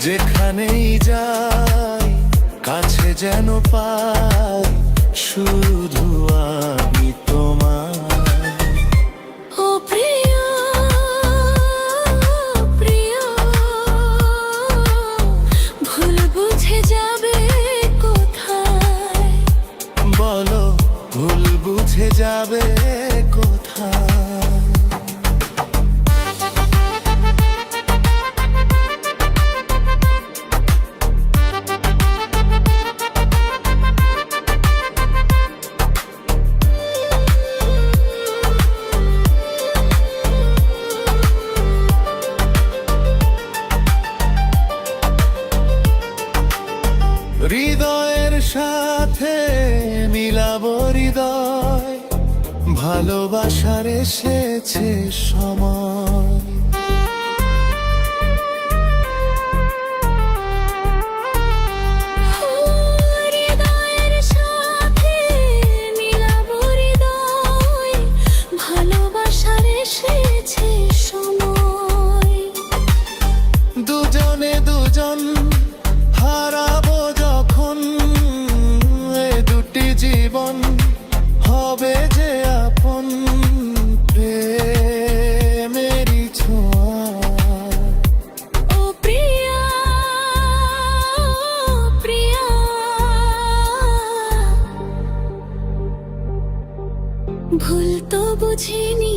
যেখানেই যাই কাছে যেন পাই শুধু আমি তোমার। ও প্রিয় প্রিয়, ভুল বুঝে যাবে কোথায়? বলো ভুল বুঝে যাবে কোথায়? হৃদয়ের সাথে মিলাবো হৃদয়, ভালোবাসার এসেছে সময়। হৃদয়ের সাথে মিলাবো হৃদয়, ভালোবাসার এসেছে সময়। দুজনে দুজন হারাবো যখন, এ দুটি জীবন হবে যে আপন। প্রেমেরই ছোঁয়া। ও প্রিয়া প্রিয়া, ভুল তো বুঝিনি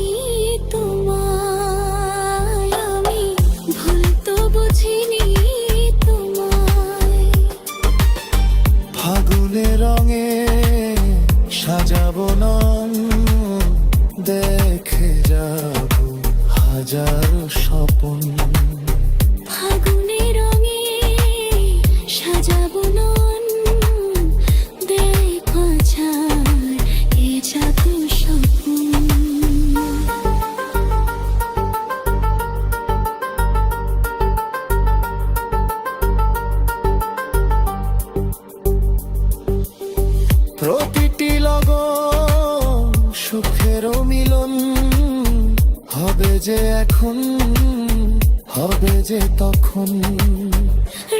তোমায় আমি, ভুল তো বুঝিনি তোমায়। ফাগুনের রঙে সাজাবো নন, দেখে যাবো হাজার স্বপন। ফাগুনের রঙে সাজাবো নন, দেখা যায় এ জাদু স্বপ্ন। প্রতিটি লগন সুখেরও মিলন, হবে যে এখন হবে যে তখন।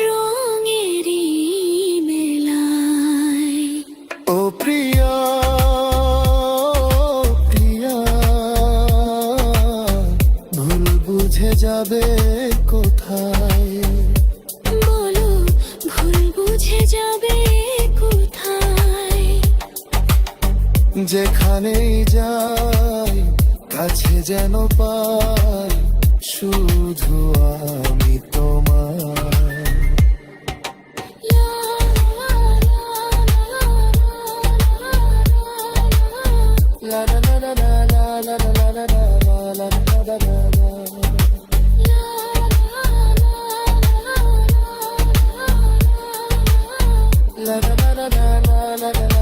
রঙেরই মেলায় ও প্রিয়া প্রিয়া, ভুল বুঝে যাবে কোথায়? বলো ভুল বুঝে যাবে কোথায়? যেখানেই যাই কাছে যেন পাই শুধু আমি তোমার। লা লা লা লা লা লা লা লা লা লা লা লা লা লা লা লা লা। La la la la la la la la.